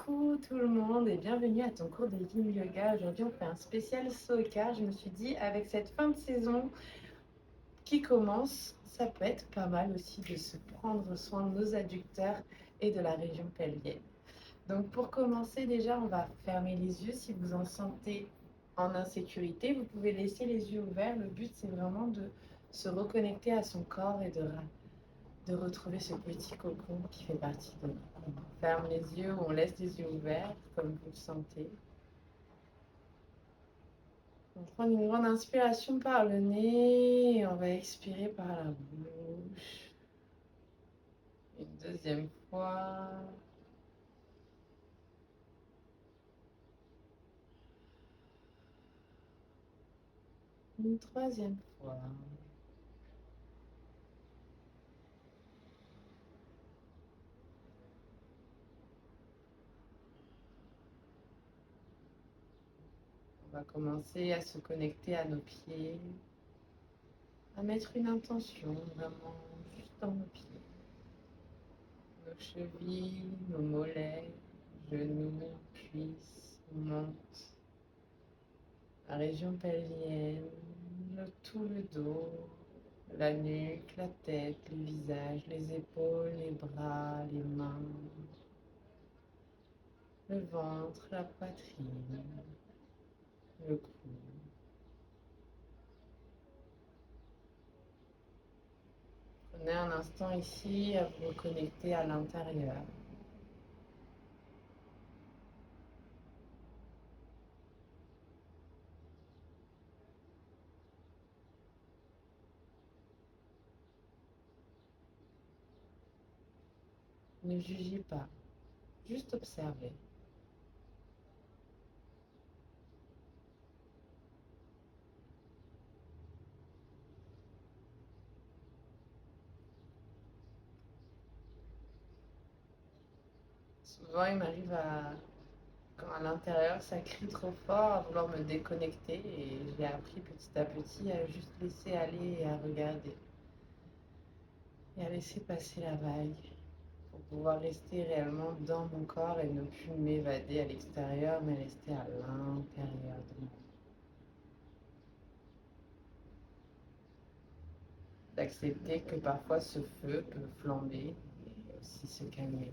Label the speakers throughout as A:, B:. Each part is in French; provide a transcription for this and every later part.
A: Coucou tout le monde et bienvenue à ton cours de Yin Yoga. Aujourd'hui, on fait un spécial saut écart. Je me suis dit, avec cette fin de saison qui commence, ça peut être pas mal aussi de se prendre soin de nos adducteurs et de la région pelvienne. Donc, pour commencer, déjà, on va fermer les yeux. Si vous en sentez en insécurité, vous pouvez laisser les yeux ouverts. Le but, c'est vraiment de se reconnecter à son corps et de retrouver ce petit cocon qui fait partie de nous. On ferme les yeux ou on laisse les yeux ouverts comme vous le sentez. On prend une grande inspiration par le nez et on va expirer par la bouche. Une deuxième fois. Une troisième fois. On va commencer à se connecter à nos pieds, à mettre une intention vraiment juste dans nos pieds. Nos chevilles, nos mollets, genoux, cuisses, menton, la région pelvienne, tout le dos, la nuque, la tête, le visage, les épaules, les bras, les mains, le ventre, la poitrine, le cou. Prenez un instant ici à vous reconnecter à l'intérieur. Ne jugez pas, juste observez. Souvent, il m'arrive quand à l'intérieur ça crie trop fort, à vouloir me déconnecter et j'ai appris petit à petit à juste laisser aller et à regarder et à laisser passer la vague pour pouvoir rester réellement dans mon corps et ne plus m'évader à l'extérieur mais rester à l'intérieur de moi. D'accepter que parfois ce feu peut flamber et aussi se calmer.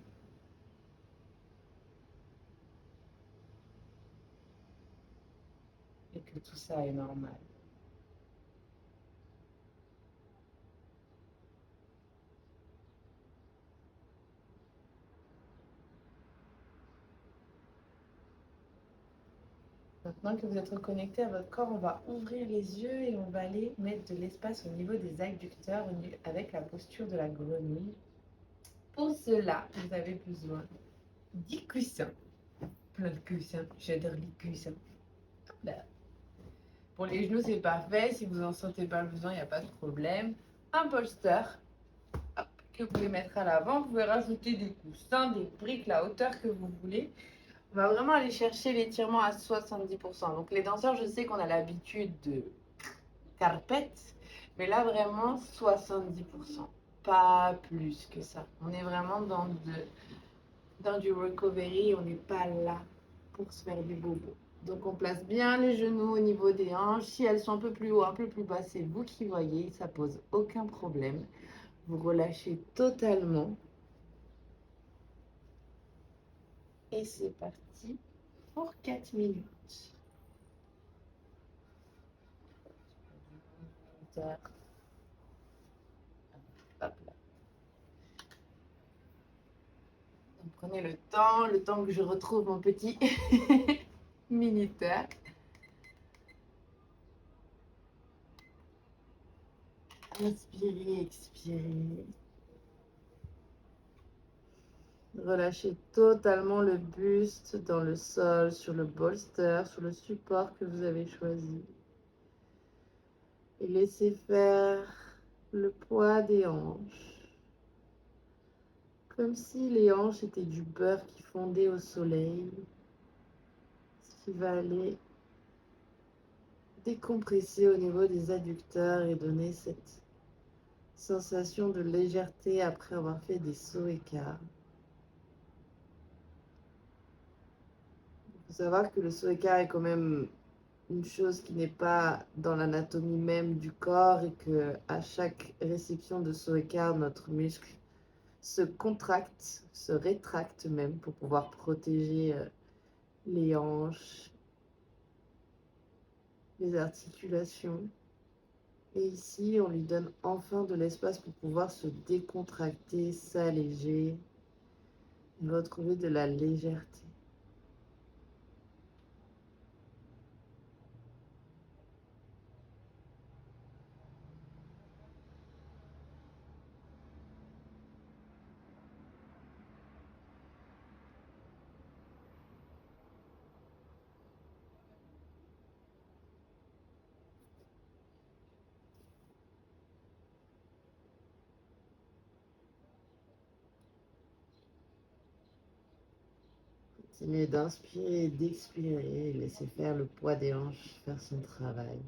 A: Et que tout ça est normal. Maintenant que vous êtes reconnecté à votre corps, on va ouvrir les yeux et on va aller mettre de l'espace au niveau des adducteurs avec la posture de la grenouille. Pour cela, vous avez besoin d'10 coussins. Plein de coussins. J'adore les coussins. Là. Pour les genoux, c'est parfait. Si vous n'en sentez pas le besoin, il n'y a pas de problème. Un polster hop, que vous pouvez mettre à l'avant. Vous pouvez rajouter des coussins, des briques, la hauteur que vous voulez. On va vraiment aller chercher l'étirement à 70%. Donc les danseurs, je sais qu'on a l'habitude de carpette, mais là vraiment 70%. Pas plus que ça. On est vraiment dans du recovery, on n'est pas là pour se faire du bobo. Donc on place bien les genoux au niveau des hanches. Si elles sont un peu plus haut, un peu plus bas, c'est vous qui voyez, ça pose aucun problème. Vous relâchez totalement. Et c'est parti pour 4 minutes. Hop là. Donc, prenez le temps que je retrouve mon petit minuteur. Inspirez, expirez. Relâchez totalement le buste dans le sol, sur le bolster, sur le support que vous avez choisi. Et laissez faire le poids des hanches. Comme si les hanches étaient du beurre qui fondait au soleil. Ce qui va aller décompresser au niveau des adducteurs et donner cette sensation de légèreté après avoir fait des sauts écarts.
B: faut savoir que le saut écart est quand même une chose qui n'est pas dans l'anatomie même du corps et que à chaque réception de saut écart, notre muscle se contracte, se rétracte même pour pouvoir protéger les hanches, les articulations. Et ici, on lui donne enfin de l'espace pour pouvoir se décontracter, s'alléger, retrouver de la légèreté. Continuez d'inspirer et d'expirer et laissez faire le poids des hanches faire son travail.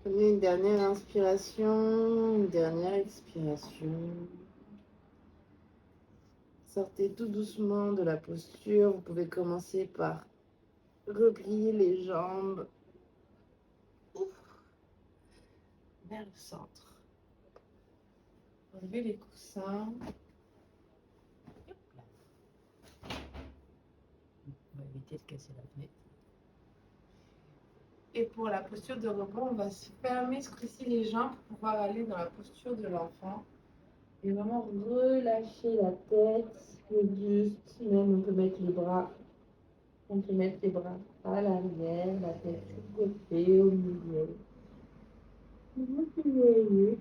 B: Prenez une dernière inspiration, une dernière expiration. Sortez tout doucement de la posture. Vous pouvez commencer par replier les jambes vers le centre. Enlevez les coussins. On va éviter de casser la fenêtre. Et pour la posture de repos, on va se fermer ce coup-ci les jambes pour pouvoir aller dans la posture de l'enfant. Et vraiment relâcher la tête, le buste, même on peut mettre les bras. On peut mettre les bras à l'arrière, la tête sur le côté, au milieu. Vous voyez.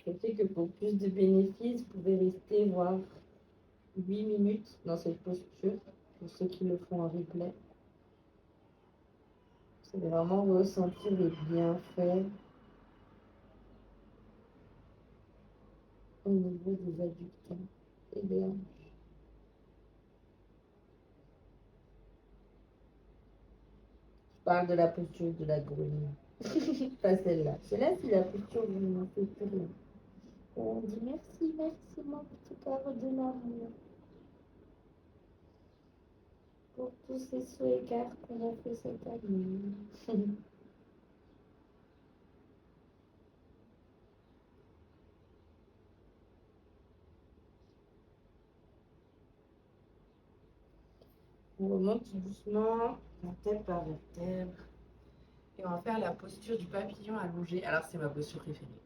B: Je sais que pour plus de bénéfices, vous pouvez rester voir 8 minutes dans cette posture, pour ceux qui le font en replay. Vous allez vraiment ressentir les bienfaits au niveau des adducteurs et des hanches. Je parle de la posture de la grenouille. Pas celle-là. Celle-là, c'est la posture où on fait plus rien. On dit merci, merci mon petit carreau de l'amour. Pour tous ces sauts écarts qu'on a fait cette année. On remonte tout doucement.
A: vertèbre par vertèbre. Et on va faire la posture du papillon allongé. Alors, c'est ma posture préférée.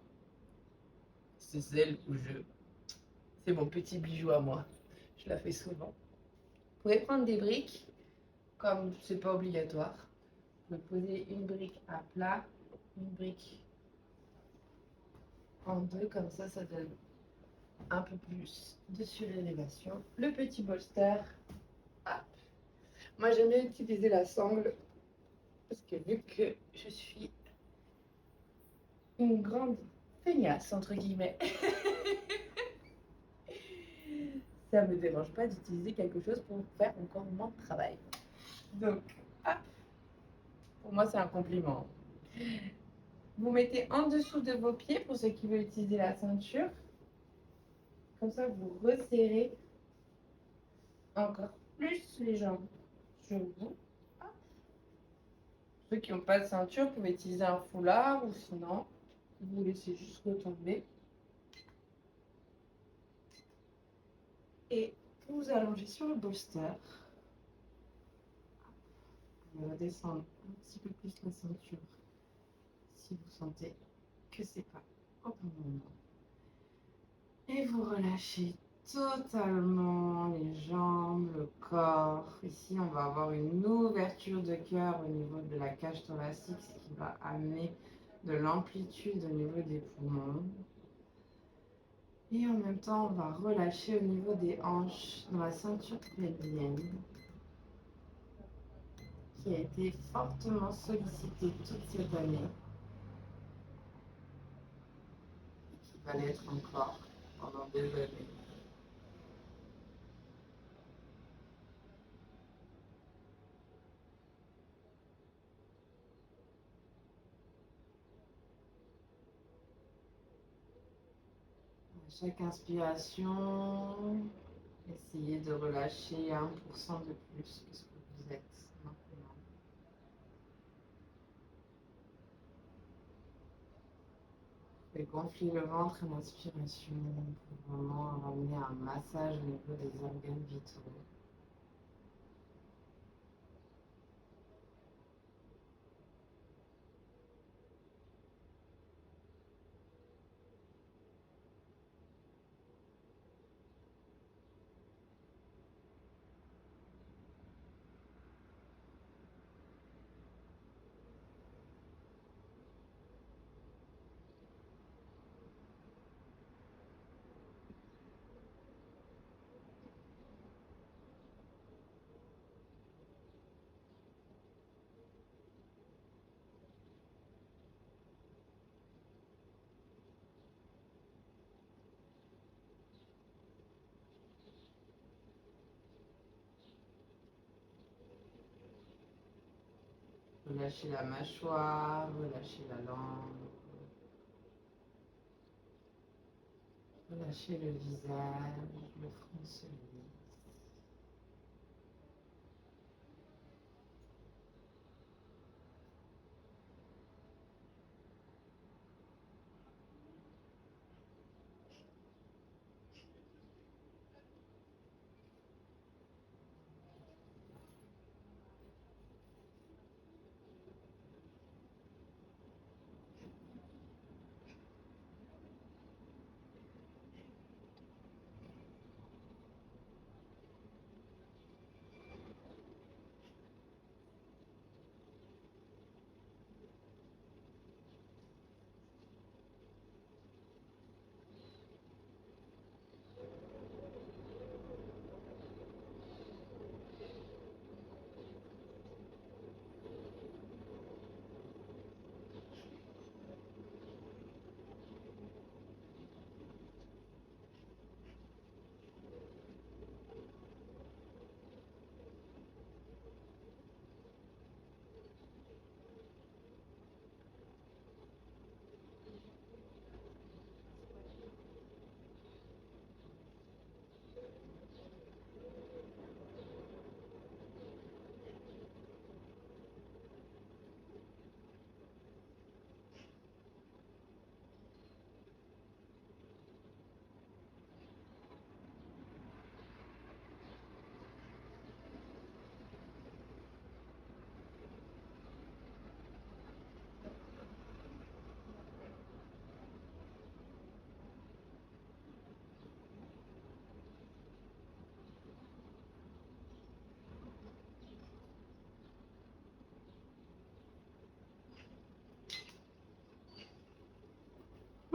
A: C'est celle où je. C'est mon petit bijou à moi. Je la fais souvent. Vous pouvez prendre des briques, comme c'est pas obligatoire. Vous pouvez poser une brique à plat, une brique en deux, comme ça donne un peu plus de surélévation. Le petit bolster. Hop. Moi, j'aime bien utiliser la sangle parce que vu que je suis une grande feignasse, entre guillemets, ça me dérange pas d'utiliser quelque chose pour faire encore moins de travail. Donc, hop. Pour moi, c'est un compliment. Vous mettez en dessous de vos pieds pour ceux qui veulent utiliser la ceinture. Comme ça, vous resserrez encore plus les jambes sur vous. Ceux qui n'ont pas de ceinture, vous pouvez utiliser un foulard ou sinon, vous laissez juste retomber. Et vous allongez sur le bolster. Vous redescendre un petit peu plus la ceinture si vous sentez que c'est pas au bon moment. Et vous relâchez totalement les jambes, le corps. Ici, on va avoir une ouverture de cœur au niveau de la cage thoracique, ce qui va amener de l'amplitude au niveau des poumons. Et en même temps, on va relâcher au niveau des hanches, dans la ceinture pelvienne, qui a été fortement sollicitée toute cette année et qui va l'être encore pendant des années. À chaque inspiration, essayez de relâcher 1% de plus que ce que vous êtes maintenant. Et gonfler le ventre à l'inspiration pour vraiment ramener un massage au niveau des organes vitaux. Relâchez la mâchoire, relâchez la langue, relâchez le visage, le front se lisse.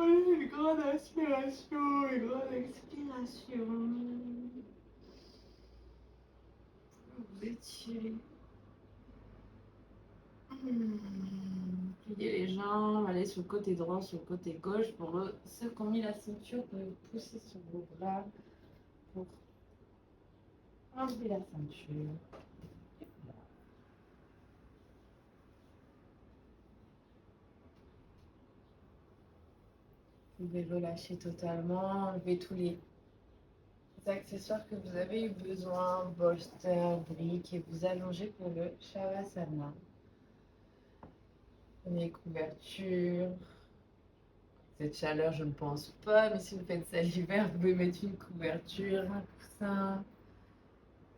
B: Prenez une grande inspiration, une grande expiration. Vous étirez. Pliez les jambes, allez sur le côté droit, sur le côté gauche. Pour ceux qui ont mis la ceinture, vous pouvez pousser sur vos bras pour enlever la ceinture. Vous pouvez relâcher totalement, enlever tous les accessoires que vous avez eu besoin, bolster, briques, et vous allongez pour le Shavasana. Prenez les couvertures. Cette chaleur, je ne pense pas, mais si vous faites ça l'hiver, vous pouvez mettre une couverture, un coussin,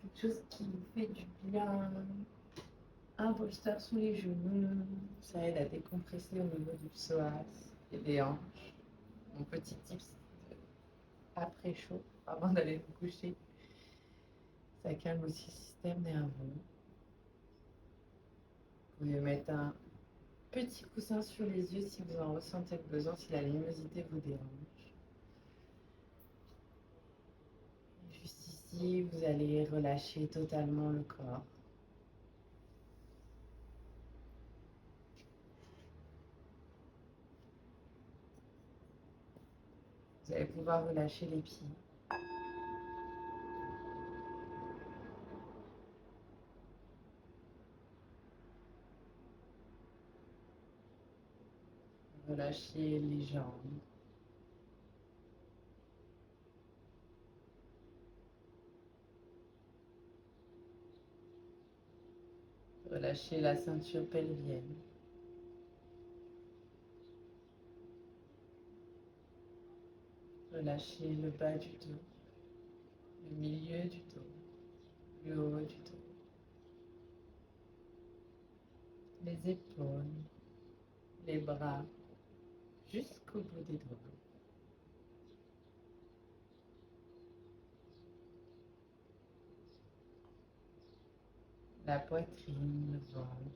B: quelque chose qui vous fait du bien, un bolster sous les genoux, ça aide à décompresser au niveau du psoas et des hanches. Mon petit tips après chaud, avant d'aller vous coucher, ça calme aussi le système nerveux. Vous pouvez mettre un petit coussin sur les yeux si vous en ressentez le besoin, si la luminosité vous dérange. Juste ici, vous allez relâcher totalement le corps. Vous allez pouvoir relâcher les pieds. Relâchez les jambes. Relâchez la ceinture pelvienne. Relâchez le bas du dos, le milieu du dos, le haut du dos, les épaules, les bras, jusqu'au bout des doigts. La poitrine, le ventre.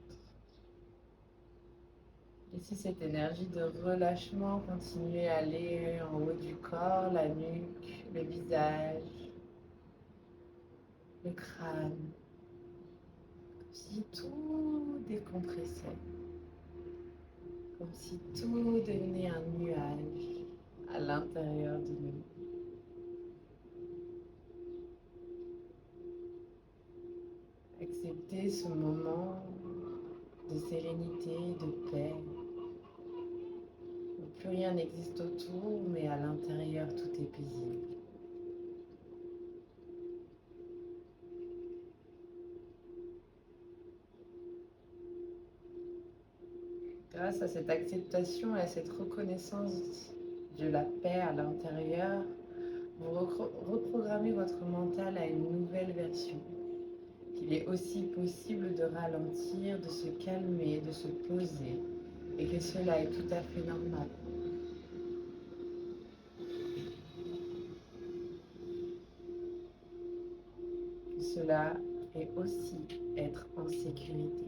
B: Laissez cette énergie de relâchement continuer à aller en haut du corps, la nuque, le visage, le crâne. Comme si tout décompressait. Comme si tout devenait un nuage à l'intérieur de nous. Acceptez ce moment de sérénité, de paix, où plus rien n'existe autour, mais à l'intérieur tout est paisible. Grâce à cette acceptation et à cette reconnaissance de la paix à l'intérieur, vous reprogrammez votre mental à une nouvelle version. Qu'il est aussi possible de ralentir, de se calmer, de se poser, et que cela est tout à fait normal. Que cela est aussi être en sécurité.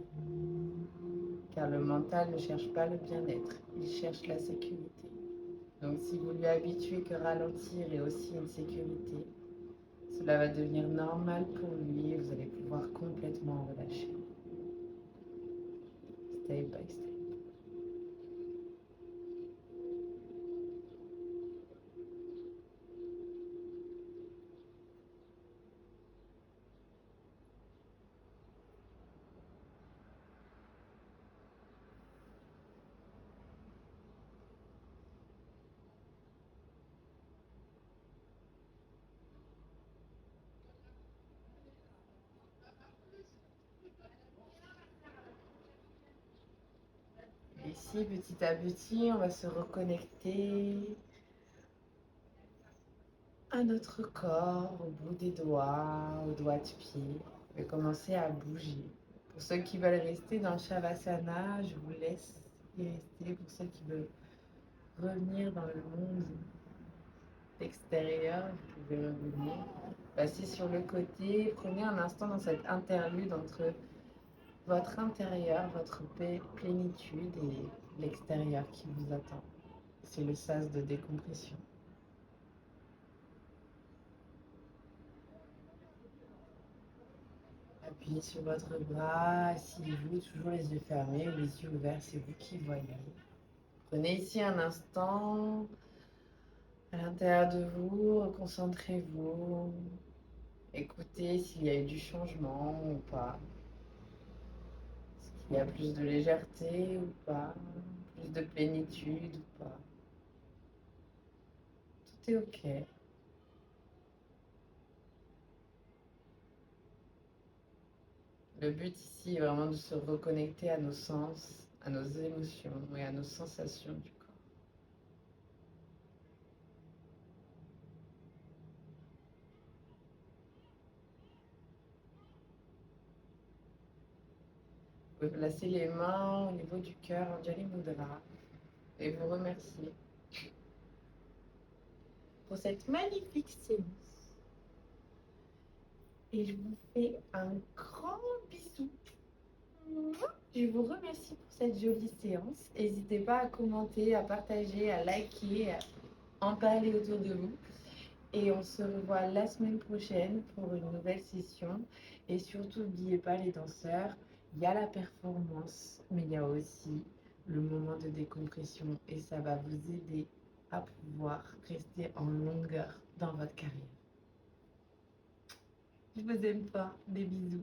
B: Car le mental ne cherche pas le bien-être, il cherche la sécurité. Donc si vous lui habituez que ralentir est aussi une sécurité, cela va devenir normal pour lui et vous allez pouvoir complètement relâcher. Step by step. Ici, petit à petit, on va se reconnecter à notre corps, au bout des doigts, aux doigts de pied. On va commencer à bouger. Pour ceux qui veulent rester dans le Shavasana, je vous laisse y rester. Pour ceux qui veulent revenir dans le monde extérieur, vous pouvez revenir. Passez sur le côté, prenez un instant dans cette interlude entre votre intérieur, votre plénitude et l'extérieur qui vous attend.
A: C'est le sas de décompression. Appuyez sur votre bras, asseyez-vous, toujours les yeux fermés ou les yeux ouverts, c'est vous qui voyez. Prenez ici un instant à l'intérieur de vous, concentrez-vous, écoutez s'il y a eu du changement ou pas. Est-ce qu'il y a plus de légèreté ou pas, plus de plénitude ou pas. Tout est ok. Le but ici est vraiment de se reconnecter à nos sens, à nos émotions et à nos sensations du corps. Vous pouvez placer les mains au niveau du cœur, Anjali Mudra, et vous remercier pour cette magnifique séance. Et je vous fais un grand bisou. Je vous remercie pour cette jolie séance. N'hésitez pas à commenter, à partager, à liker, à en parler autour de vous. Et on se revoit la semaine prochaine pour une nouvelle session. Et surtout, n'oubliez pas les danseurs, il y a la performance, mais il y a aussi le moment de décompression. Et ça va vous aider à pouvoir rester en longueur dans votre carrière. Je vous aime pas. Des bisous.